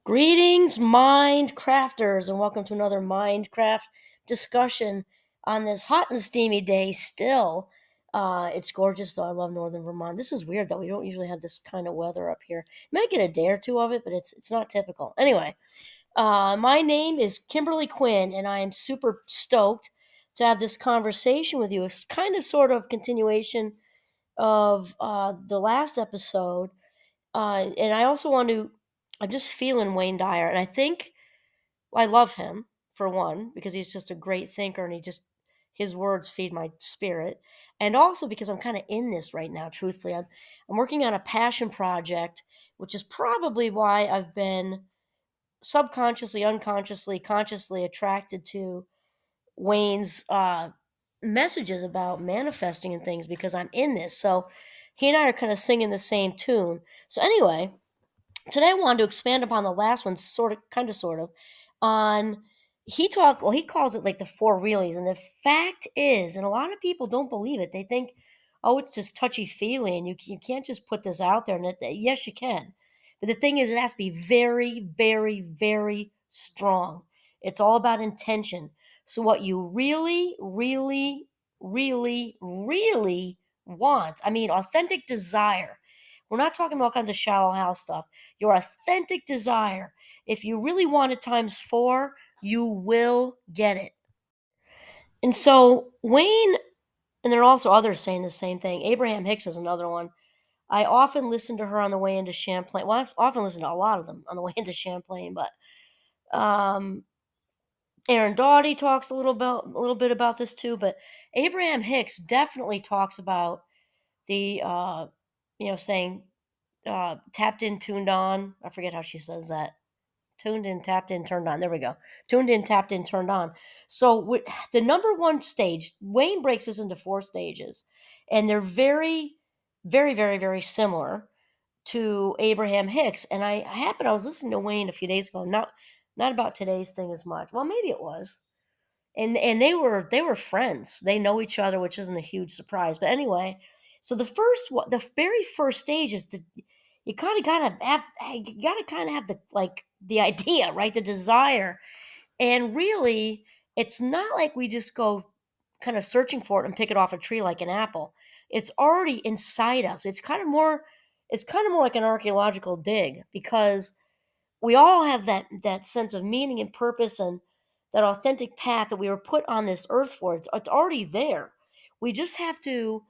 Greetings, Mindcrafters, and welcome to another Mindcraft discussion on this hot and steamy day still. It's gorgeous, though. I love northern Vermont. This is weird, though. We don't usually have this kind of weather up here. Might get a day or two of it, but it's not typical. Anyway, my name is Kimberly Quinn, and I am super stoked to have this conversation with you. It's kind of sort of continuation of the last episode, and I also want to. I'm just feeling Wayne Dyer, and I think I love him for one because he's just a great thinker, and his words feed my spirit, and also because I'm kind of in this right now. Truthfully, I'm working on a passion project, which is probably why I've been subconsciously, unconsciously, consciously attracted to Wayne's messages about manifesting and things because I'm in this. So he and I are kind of singing the same tune. So anyway, today I wanted to expand upon the last one, sort of, on he calls it like the four realies. And the fact is, and a lot of people don't believe it, they think, oh, it's just touchy feely, and you can't just put this out there. And yes, you can. But the thing is, it has to be very, very, very strong. It's all about intention. So, what you really, really, really, really want, I mean, authentic desire. We're not talking about all kinds of shallow house stuff. Your authentic desire, if you really want it times four, you will get it. And so Wayne, and there are also others saying the same thing. Abraham Hicks is another one. I often listen to her on the way into Champlain. Well, I often listen to a lot of them on the way into Champlain, but um, Aaron Doughty talks a little bit about this too. But Abraham Hicks definitely talks about the saying tapped in, tuned on. I forget how she says that. Tuned in, tapped in, turned on. There we go. Tuned in, tapped in, turned on. So the number one stage, Wayne breaks this into four stages, and they're very, very, very, very similar to Abraham Hicks. And I was listening to Wayne a few days ago, not about today's thing as much. Well, maybe it was. And they were friends. They know each other, which isn't a huge surprise. But anyway, so the very first stage is you kind of gotta have the idea, right? The desire, and really, it's not like we just go kind of searching for it and pick it off a tree like an apple. It's already inside us. It's kind of more like an archaeological dig because we all have that sense of meaning and purpose and that authentic path that we were put on this earth for. It's already there. We just have to,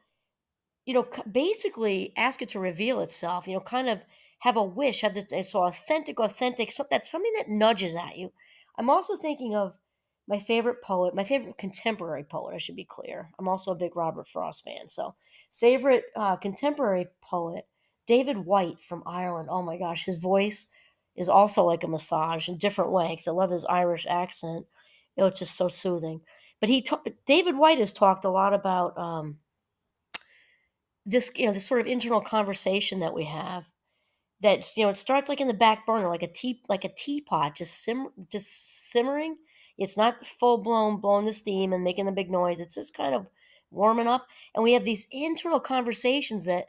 basically ask it to reveal itself. Kind of have a wish, have this so authentic. So that's something that nudges at you. I'm also thinking of my favorite poet, my favorite contemporary poet. I should be clear. I'm also a big Robert Frost fan. So, favorite contemporary poet, David White from Ireland. Oh my gosh, his voice is also like a massage in a different way because I love his Irish accent. It's just so soothing. But David White has talked a lot about this sort of internal conversation that we have that it starts like in the back burner like a teapot just simmering. It's not full blown blowing the steam and making the big noise. It's just kind of warming up, and we have these internal conversations that,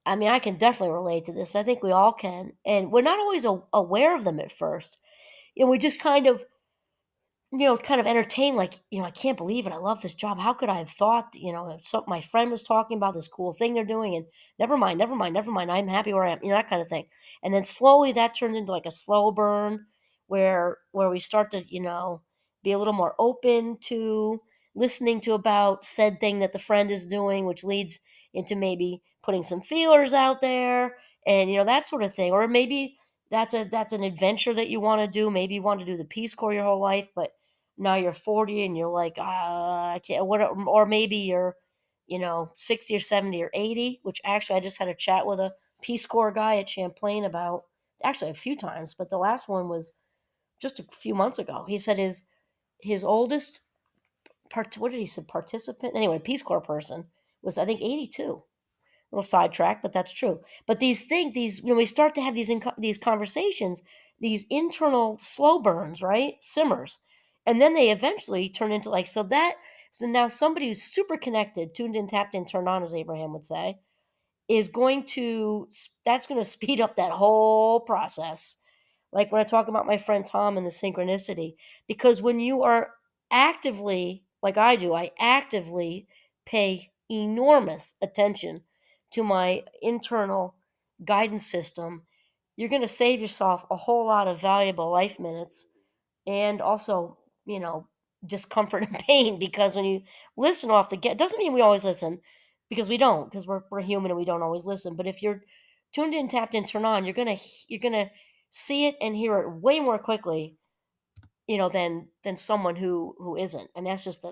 I mean, I can definitely relate to this, and I think we all can, and we're not always aware of them at first. We just kind of entertain, like, I can't believe it. I love this job. How could I have thought, if my friend was talking about this cool thing they're doing, and never mind, never mind, never mind. I'm happy where I am, that kind of thing. And then slowly that turns into like a slow burn where we start to, be a little more open to listening to about said thing that the friend is doing, which leads into maybe putting some feelers out there and, that sort of thing. Or maybe that's an adventure that you want to do. Maybe you want to do the Peace Corps your whole life, but now you're 40 and you're like, I can't, what, or maybe you're, 60 or 70 or 80, which actually I just had a chat with a Peace Corps guy at Champlain about, actually a few times, but the last one was just a few months ago. He said his oldest what did he say, participant? Anyway, Peace Corps person was, I think, 82. A little sidetrack, but that's true. But when we start to have these conversations, these internal slow burns, right, simmers, and then they eventually turn into like so now somebody who's super connected, tuned in, tapped in, turned on, as Abraham would say, is going to that's going to speed up that whole process. Like when I talk about my friend Tom and the synchronicity, because when you are actively, like I do, I actively pay enormous attention to my internal guidance system, you're going to save yourself a whole lot of valuable life minutes and also, discomfort and pain because when you listen off the get doesn't mean we always listen because we don't because we're human and we don't always listen. But if you're tuned in, tapped in, turn on, you're gonna see it and hear it way more quickly, than someone who isn't. And that's just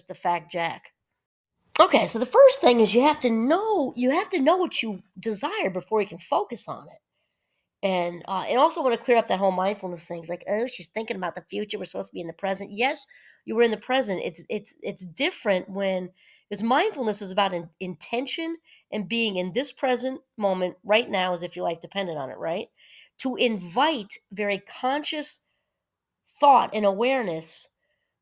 the fact, Jack. Okay, so the first thing is you have to know what you desire before you can focus on it. And also want to clear up that whole mindfulness thing. It's like, oh, she's thinking about the future. We're supposed to be in the present. Yes, you were in the present. It's different when because mindfulness is about intention and being in this present moment right now, as if your life depended on it, right? To invite very conscious thought and awareness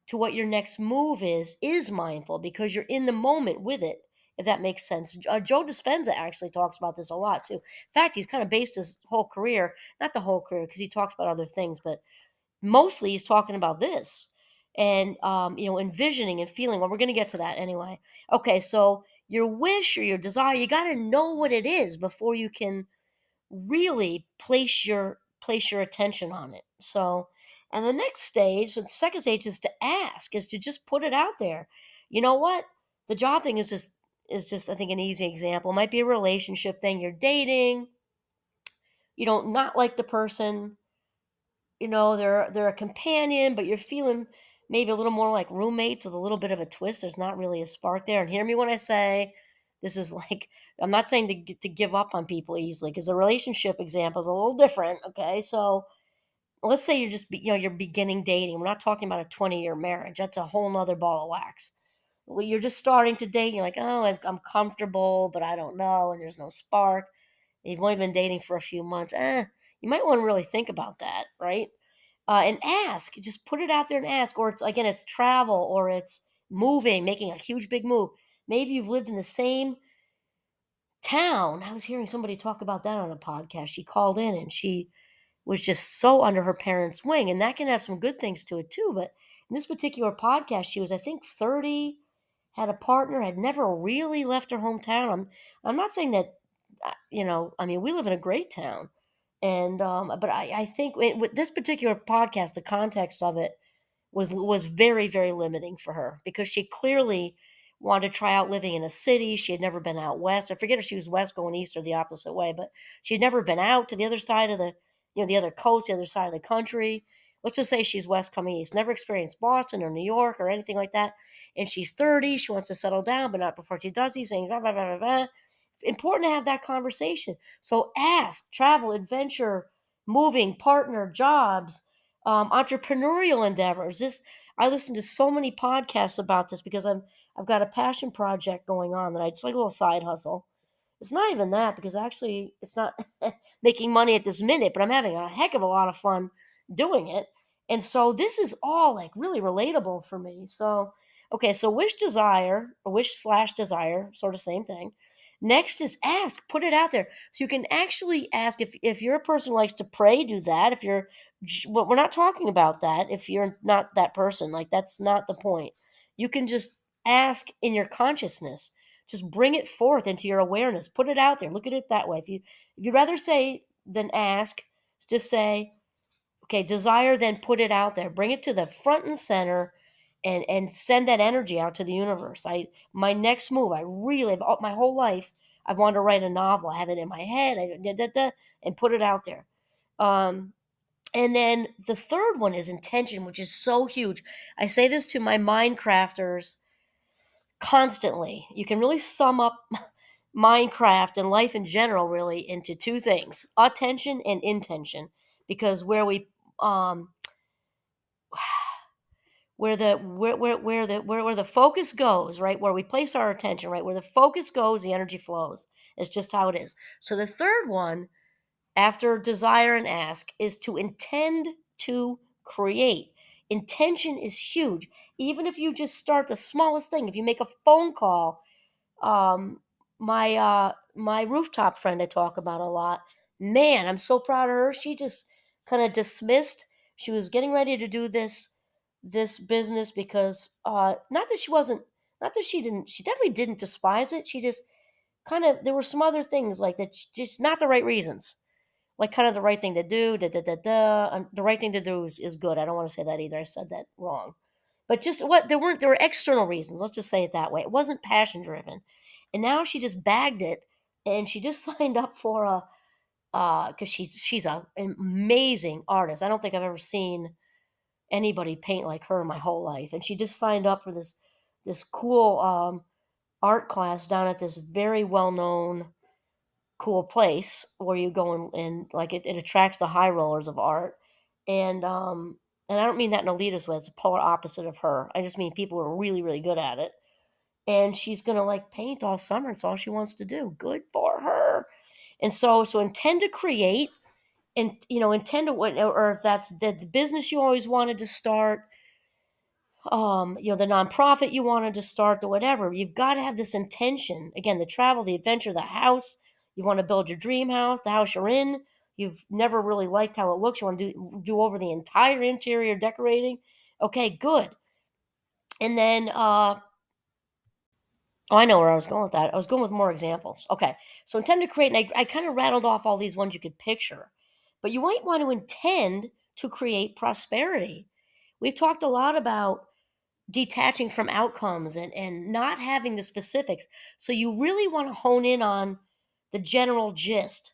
to what your next move is mindful because you're in the moment with it, if that makes sense. Joe Dispenza actually talks about this a lot too. In fact, he's kind of based his whole career, not the whole career because he talks about other things, but mostly he's talking about this and envisioning and feeling. Well, we're going to get to that anyway. Okay, so your wish or your desire, you got to know what it is before you can really place your attention on it. So, and the next stage, the second stage is to ask, is to just put it out there. You know what? The job thing is just I think an easy example. It might be a relationship thing. You're dating, you don't not like the person, they're a companion, but you're feeling maybe a little more like roommates with a little bit of a twist. There's not really a spark there. And hear me when I say this is like I'm not saying to give up on people easily because the relationship example is a little different. Okay, so let's say you're beginning dating. We're not talking about a 20-year marriage. That's a whole nother ball of wax. Well, you're just starting to date. And you're like, oh, I'm comfortable, but I don't know, and there's no spark. You've only been dating for a few months. You might want to really think about that, right? And ask. Just put it out there and ask. Or it's travel, or it's moving, making a huge big move. Maybe you've lived in the same town. I was hearing somebody talk about that on a podcast. She called in and she was just so under her parents' wing, and that can have some good things to it too. But in this particular podcast, she was I think 30, had a partner, had never really left her hometown. I'm not saying that I mean we live in a great town, and but I think with this particular podcast, the context of it was very very limiting for her because she clearly wanted to try out living in a city. She had never been out west. I forget if she was west going east or the opposite way, but she'd never been out to the other side of the other coast, the other side of the country. Let's just say she's west coming east, never experienced Boston or New York or anything like that. And she's 30, she wants to settle down, but not before she does these things. Blah, blah, blah, blah, blah. Important to have that conversation. So ask, travel, adventure, moving, partner, jobs, entrepreneurial endeavors. I listen to so many podcasts about this because I've got a passion project going on that I just like a little side hustle. It's not even that because actually it's not making money at this minute, but I'm having a heck of a lot of fun doing it. And so this is all like really relatable for me. So, okay, so wish desire, or wish slash desire, sort of same thing. Next is ask, put it out there. So you can actually ask if you're a person who likes to pray, do that. But we're not talking about that. If you're not that person, like that's not the point. You can just ask in your consciousness, just bring it forth into your awareness. Put it out there. Look at it that way. If you'd rather say than ask, just say, okay, desire, then put it out there. Bring it to the front and center and send that energy out to the universe. My next move, I really my whole life I've wanted to write a novel. I have it in my head. And put it out there. Um, and then the third one is intention, which is so huge. I say this to my Minecrafters constantly. You can really sum up Minecraft and life in general really into two things: attention and intention. Because um where the focus goes, right, where we place our attention, right, where the focus goes, the energy flows. It's just how it is. So the third one after desire and ask is to intend to create. Intention is huge. Even if you just start the smallest thing, if you make a phone call, um, my rooftop friend I talk about a lot. Man, I'm so proud of her. She just kind of dismissed. She was getting ready to do this business because not that she wasn't, not that she didn't, she definitely didn't despise it. She just kind of, there were some other things like that, just not the right reasons, like kind of the right thing to do. Da da da da. The right thing to do is good. I don't want to say that either. I said that wrong. But just what, there were external reasons. Let's just say it that way. It wasn't passion driven, and now she just bagged it, and she just signed up for a because she's an amazing artist. I don't think I've ever seen anybody paint like her in my whole life, and she just signed up for this cool art class down at this very well known cool place where you go and like it attracts the high rollers of art. And I don't mean that in an elitist way, it's a polar opposite of her. I just mean people who are really, really good at it. And she's gonna like paint all summer. It's all she wants to do. Good for her. And so intend to create, and intend to what, or if that's the business you always wanted to start, the nonprofit you wanted to start, the whatever, you've got to have this intention. Again, the travel, the adventure, the house, you want to build your dream house, the house you're in. You've never really liked how it looks. You want to do over the entire interior decorating. Okay, good. And then, oh, I know where I was going with that. I was going with more examples. Okay, so intend to create, and I kind of rattled off all these ones you could picture, but you might want to intend to create prosperity. We've talked a lot about detaching from outcomes and not having the specifics. So you really want to hone in on the general gist,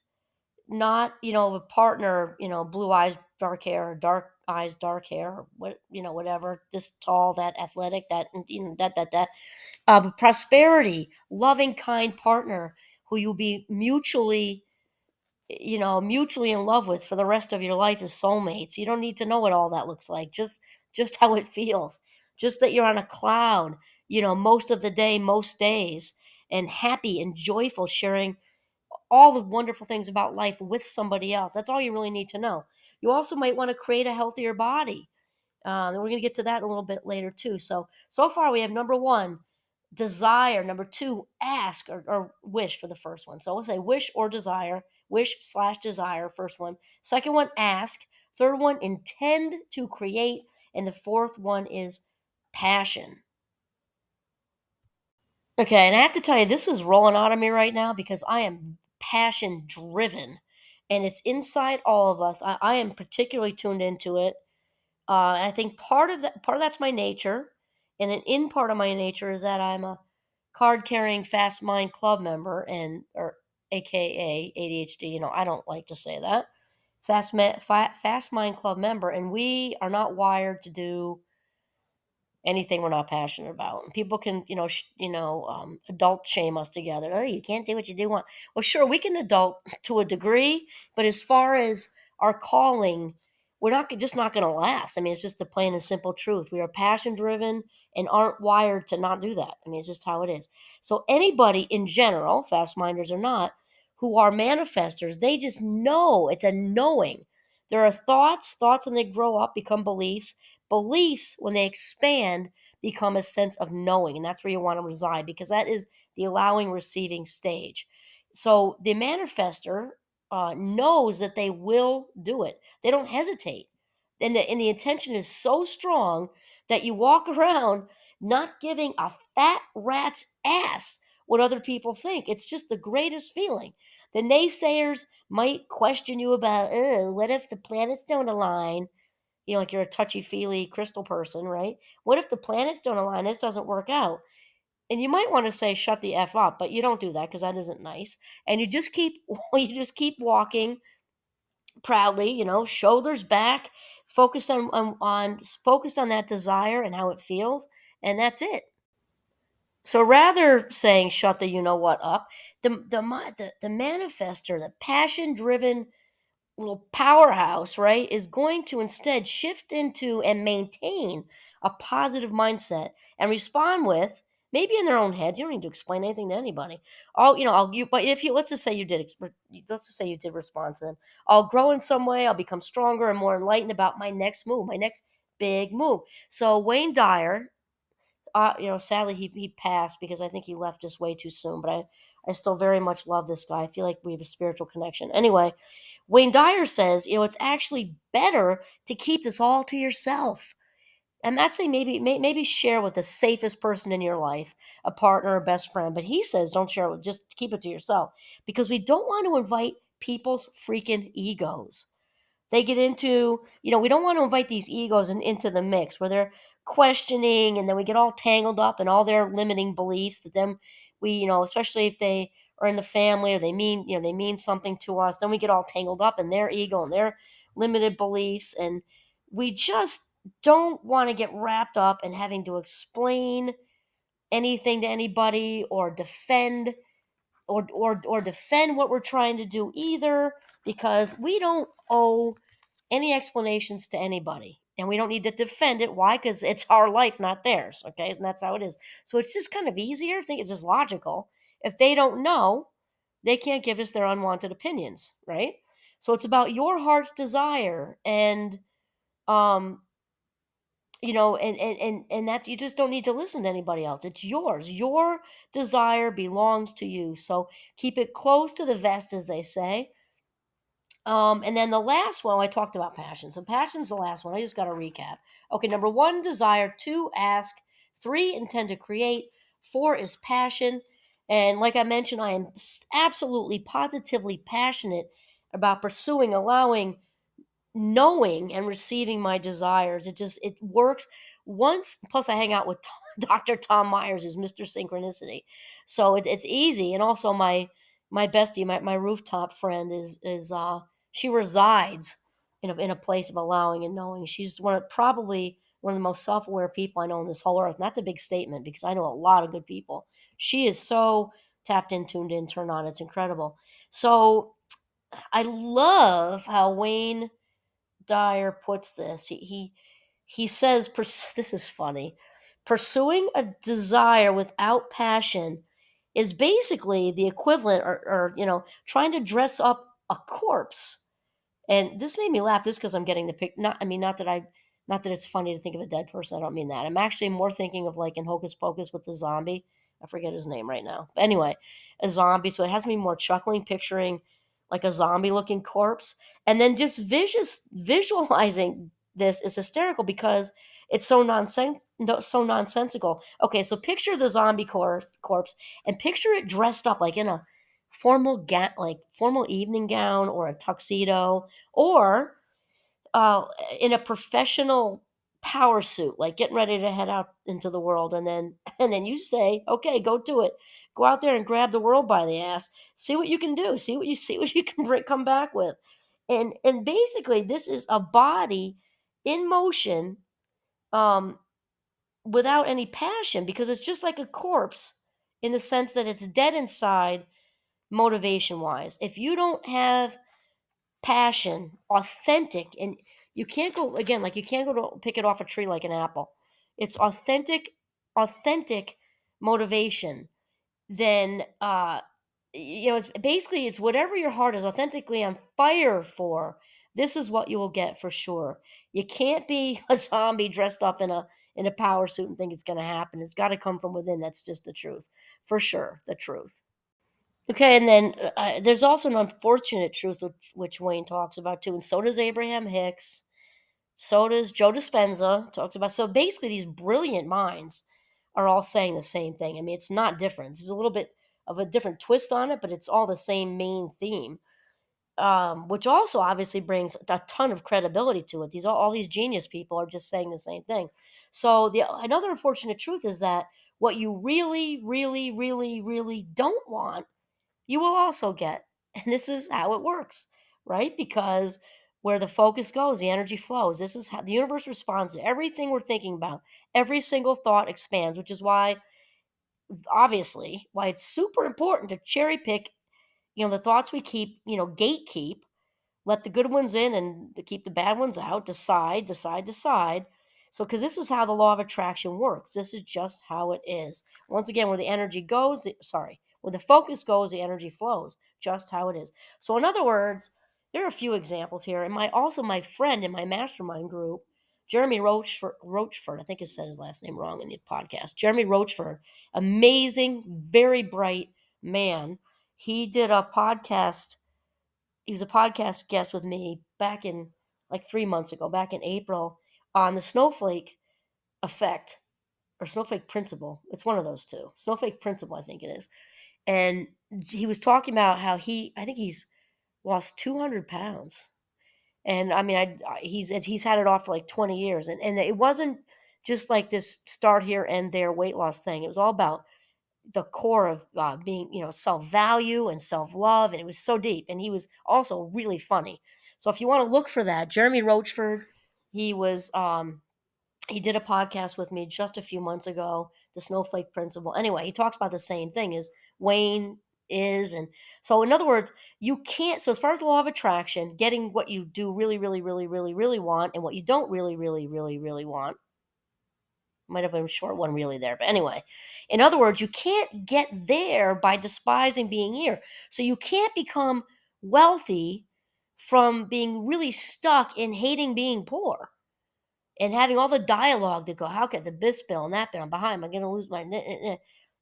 not, a partner, blue eyes, dark hair, or dark eyes, dark hair, or what, whatever, this tall, that athletic, that, that. But prosperity, loving, kind partner who you'll be mutually in love with for the rest of your life as soulmates. You don't need to know what all that looks like. Just how it feels. Just that you're on a cloud, most of the day, most days, and happy and joyful, sharing all the wonderful things about life with somebody else. That's all you really need to know. You also might want to create a healthier body. And we're going to get to that a little bit later too. So far we have number one, desire. Number two, ask or wish for the first one. So we'll say wish or desire, wish/desire, first one. Second one, ask. Third one, intend to create. And the fourth one is passion. Okay, and I have to tell you, this is rolling out of me right now because I am passion driven, and it's inside all of us. I am particularly tuned into it. And I think part of that's my nature, and an in part of my nature is that I'm a card carrying Fast Mind Club member, and or AKA ADHD. I don't like to say that. Fast Mind Club member, and we are not wired to do anything we're not passionate about. And people can, adult shame us together. Oh, you can't do what you do want. Well, sure, we can adult to a degree, but as far as our calling, we're just not going to last. I mean, it's just the plain and simple truth. We are passion driven and aren't wired to not do that. I mean, it's just how it is. So anybody in general, fast minders or not, who are manifestors, they just know. It's a knowing. There are thoughts when they grow up become beliefs. Beliefs, when they expand, become a sense of knowing, and that's where you want to reside because that is the allowing, receiving stage. So the manifester knows that they will do it. They don't hesitate, and the intention is so strong that you walk around not giving a fat rat's ass what other people think. It's just the greatest feeling. The naysayers might question you about, oh, what if the planets don't align? Like you're a touchy feely crystal person, right? What if the planets don't align? This doesn't work out. And you might want to say, shut the F up, but you don't do that because that isn't nice. And you just keep, you just keep walking proudly, shoulders back, focused on that desire and how it feels. And that's it. So rather saying, shut the, what up, the manifester, the passion driven little powerhouse, right, is going to instead shift into and maintain a positive mindset and respond with, maybe in their own head. You don't need to explain anything to anybody. But if you, let's just say you did, let's just say you did respond to them. I'll grow in some way. I'll become stronger and more enlightened about my next move, my next big move. So Wayne Dyer, sadly he passed because I think he left us way too soon. But I still very much love this guy. I feel like we have a spiritual connection. Anyway, Wayne Dyer says, it's actually better to keep this all to yourself. I'm not saying maybe share with the safest person in your life, a partner, a best friend, but he says don't share it with, just keep it to yourself because we don't want to invite people's freaking egos. They get into, we don't want to invite these egos into the mix where they're questioning and then we get all tangled up in all their limiting beliefs that then we, especially if they are in the family or they mean something to us, then we get all tangled up in their ego and their limited beliefs. And we just don't want to get wrapped up in having to explain anything to anybody or defend or defend what we're trying to do either because we don't owe any explanations to anybody. And we don't need to defend it. Why? Because it's our life, not theirs. Okay. And that's how it is. So it's just kind of easier. I think it's just logical. If they don't know, they can't give us their unwanted opinions. Right. So it's about your heart's desire. And, and that you just don't need to listen to anybody else. It's yours. Your desire belongs to you. So keep it close to the vest, as they say. And then the last one, I talked about passion. So passion's the last one. I just got to recap. Okay, number 1, desire. 2, ask. 3, intend to create. 4 is passion. And like I mentioned, I am absolutely, positively passionate about pursuing, allowing, knowing, and receiving my desires. It works. Once, plus I hang out with Dr. Tom Myers, who's Mr. Synchronicity. So it's easy. And also my bestie, my rooftop friend is she resides in a place of allowing and knowing. She's probably one of the most self-aware people I know on this whole earth. And that's a big statement because I know a lot of good people. She is so tapped in, tuned in, turned on. It's incredible. So I love how Wayne Dyer puts this. He says, this is funny. Pursuing a desire without passion is basically the equivalent, or trying to dress up a corpse. And this made me laugh just because I'm getting the pic. Not that it's funny to think of a dead person. I don't mean that. I'm actually more thinking of like in Hocus Pocus with the zombie. I forget his name right now. But anyway, a zombie. So it has me more chuckling, picturing like a zombie looking corpse. And then just visualizing this is hysterical because it's so nonsensical. Okay, so picture the zombie corpse and picture it dressed up like in a formal evening gown or a tuxedo, or in a professional power suit, like getting ready to head out into the world. And then you say, okay, go do it. Go out there and grab the world by the ass. See what you can do. See what you can come back with. And basically, this is a body in motion, um, without any passion, because it's just like a corpse in the sense that it's dead inside, motivation wise. If you don't have passion, authentic, and you can't go again, like you can't go to pick it off a tree like an apple. It's authentic motivation. Then it's whatever your heart is authentically on fire for. This is what you will get for sure. You can't be a zombie dressed up in a power suit and think it's going to happen. It's got to come from within. That's just the truth, for sure. The truth. Okay, and then there's also an unfortunate truth which Wayne talks about too, and so does Abraham Hicks, so does Joe Dispenza talks about. So basically, these brilliant minds are all saying the same thing. I mean, it's not different. It's a little bit of a different twist on it, but it's all the same main theme, which also obviously brings a ton of credibility to it. All these genius people are just saying the same thing. So another unfortunate truth is that what you really, really, really, really don't want, you will also get. And this is how it works, right? Because where the focus goes, the energy flows. This is how the universe responds to everything we're thinking about. Every single thought expands, which is obviously, why it's super important to cherry pick, the thoughts we keep, gatekeep, let the good ones in and to keep the bad ones out, decide. So, because this is how the law of attraction works. This is just how it is. Once again, where the energy goes, where the focus goes, the energy flows. Just how it is. So, in other words, there are a few examples here. And my friend in my mastermind group, Jeremy Rochford, I think I said his last name wrong in the podcast. Jeremy Rochford, amazing, very bright man. He did a podcast. he was a podcast guest with me back in like 3 months ago, back in April, on the snowflake effect or snowflake principle. It's one of those two. Snowflake principle, I think it is. And he was talking about how I think he's lost 200 pounds. And I mean, he's had it off for like 20 years. And it wasn't just like this start here and there weight loss thing. It was all about the core of being, self value and self love. And it was so deep. And he was also really funny. So if you want to look for that, Jeremy Rochford, he was, he did a podcast with me just a few months ago, the snowflake principle. Anyway, he talks about the same thing as Wayne is. And so, in other words, you can't. So, as far as the law of attraction, getting what you do really, really, really, really, really want and what you don't really, really, really, really want. Might have been a short one really there. But anyway, in other words, you can't get there by despising being here. So, you can't become wealthy from being really stuck in hating being poor and having all the dialogue that go, how can this bill and that bill? I'm behind. I'm going to lose my,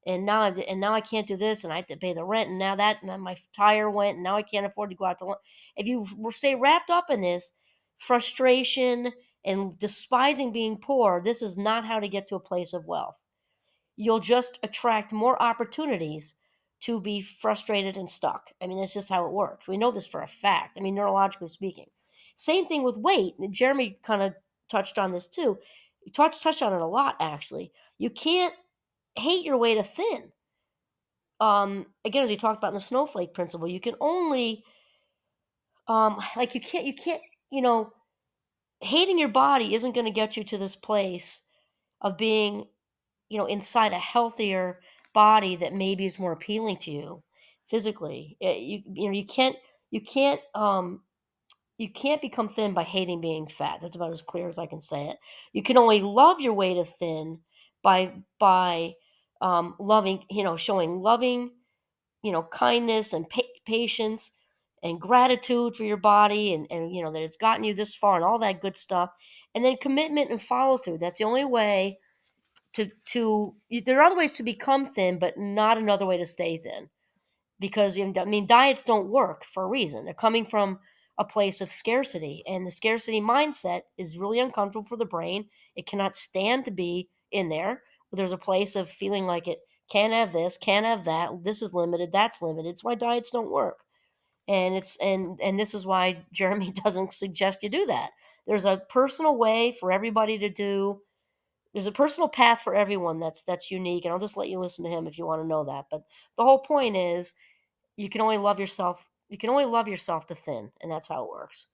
and now I can't do this, and I have to pay the rent, and now that and my tire went, and now I can't afford to go out to lunch. If you stay wrapped up in this frustration and despising being poor, this is not how to get to a place of wealth. You'll just attract more opportunities to be frustrated and stuck. I mean, that's just how it works. We know this for a fact. I mean, neurologically speaking. Same thing with weight. Jeremy kind of touched on this too. He touched on it a lot, actually. You can't hate your way to thin. Again, as we talked about in the snowflake principle, you can only like you can't, you know, hating your body isn't going to get you to this place of being, inside a healthier body that maybe is more appealing to you physically. You can't you can't become thin by hating being fat. That's about as clear as I can say it. You can only love your way to thin by loving, showing loving, kindness and patience and gratitude for your body and that it's gotten you this far and all that good stuff. And then commitment and follow through. That's the only way there are other ways to become thin, but not another way to stay thin. Because I mean, diets don't work for a reason. They're coming from a place of scarcity, and the scarcity mindset is really uncomfortable for the brain. It cannot stand to be in there. There's a place of feeling like it can't have this, can't have that. This is limited, that's limited. It's why diets don't work, and and this is why Jeremy doesn't suggest you do that. There's a personal way for everybody to do. There's a personal path for everyone that's unique, and I'll just let you listen to him if you want to know that. But the whole point is you can only love yourself. You can only love yourself to thin, and that's how it works.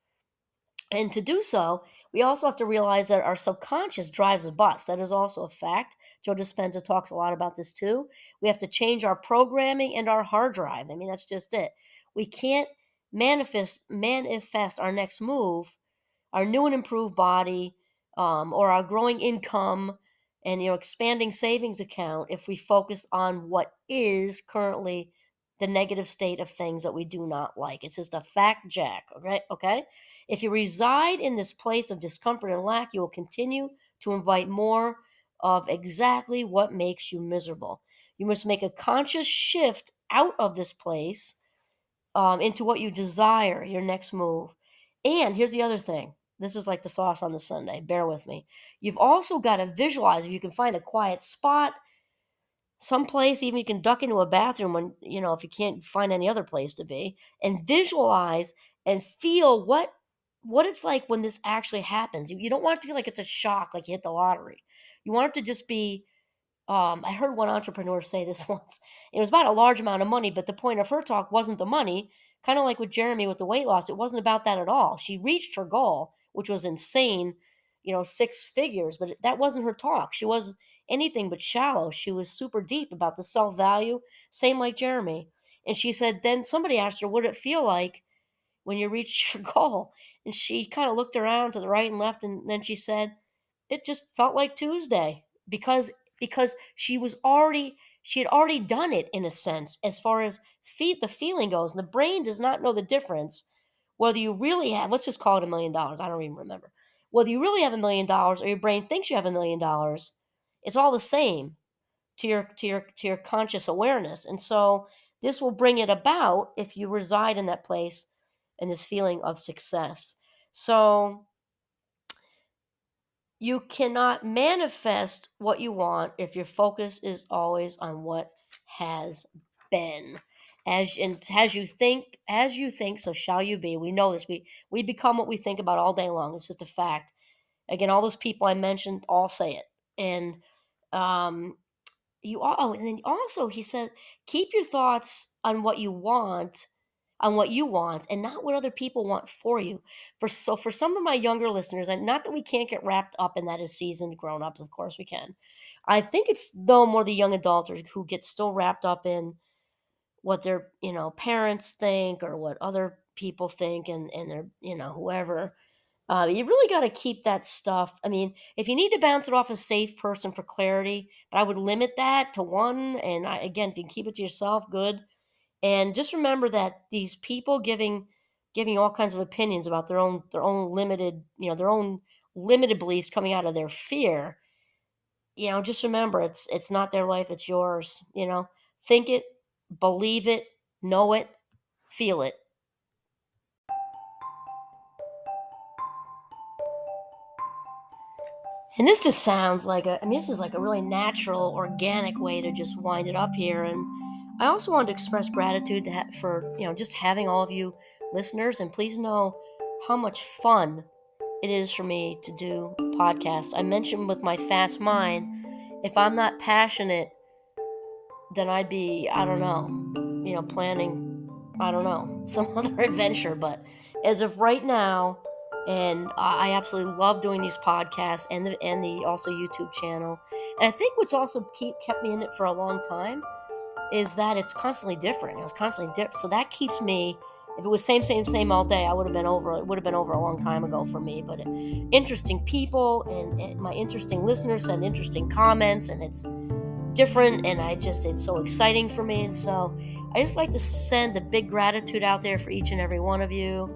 And to do so, we also have to realize that our subconscious drives the bus. That is also a fact. Joe Dispenza talks a lot about this too. We have to change our programming and our hard drive. I mean, that's just it. We can't manifest our next move, our new and improved body, or our growing income and expanding savings account if we focus on what is currently the negative state of things that we do not like. It's just a fact, Jack. Okay. If you reside in this place of discomfort and lack, you will continue to invite more of exactly what makes you miserable. You must make a conscious shift out of this place into what you desire, your next move. And here's the other thing. This is like the sauce on the Sunday. Bear with me. You've also got to visualize if you can find a quiet spot, someplace, even you can duck into a bathroom when, if you can't find any other place to be, and visualize and feel what it's like when this actually happens. You don't want it to feel like it's a shock, like you hit the lottery. You want it to just be I heard one entrepreneur say this once. It was about a large amount of money, but the point of her talk wasn't the money. Kind of like with Jeremy with the weight loss, it wasn't about that at all. She reached her goal, which was insane, 6 figures, but that wasn't her talk. She was anything but shallow. She was super deep about the self value, same like Jeremy. And she said, then somebody asked her, what did it feel like when you reached your goal? And she kind of looked around to the right and left, and then she said, it just felt like Tuesday because she had already done it in a sense as far as the feeling goes. And the brain does not know the difference whether you really have, let's just call it $1 million. I don't even remember whether you really have $1 million or your brain thinks you have $1 million. It's all the same to your conscious awareness. And so this will bring it about if you reside in that place and this feeling of success. So you cannot manifest what you want if your focus is always on what has been. As you think, so shall you be. We know this. We become what we think about all day long. It's just a fact. Again, all those people I mentioned all say it. And um and then also he said, keep your thoughts on what you want and not what other people want for you. For some of my younger listeners, and not that we can't get wrapped up in that as seasoned grown-ups, of course we can. I think it's though more the young adults who get still wrapped up in what their, parents think or what other people think, and their, whoever. You really got to keep that stuff. I mean, if you need to bounce it off a safe person for clarity, but I would limit that to one. And again, if you can keep it to yourself, good. And just remember that these people giving all kinds of opinions about their own limited beliefs coming out of their fear. Just remember it's not their life, it's yours. Think it, believe it, know it, feel it. And this just sounds like this is like a really natural, organic way to just wind it up here. And I also wanted to express gratitude for, just having all of you listeners. And please know how much fun it is for me to do podcasts. I mentioned with my fast mind, if I'm not passionate, then I'd be, I don't know, planning, I don't know, some other adventure. But as of right now, and I absolutely love doing these podcasts and the also YouTube channel. And I think what's also kept me in it for a long time is that it's constantly different. It's constantly different, so that keeps me. If it was same all day, I would have been over. It would have been over a long time ago for me. But interesting people and my interesting listeners and interesting comments, and it's different, and it's so exciting for me. And so I just like to send a big gratitude out there for each and every one of you.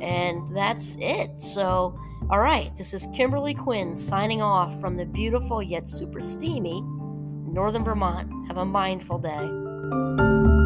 And that's it. So, all right, this is Kimberly Quinn signing off from the beautiful yet super steamy Northern Vermont. Have a mindful day.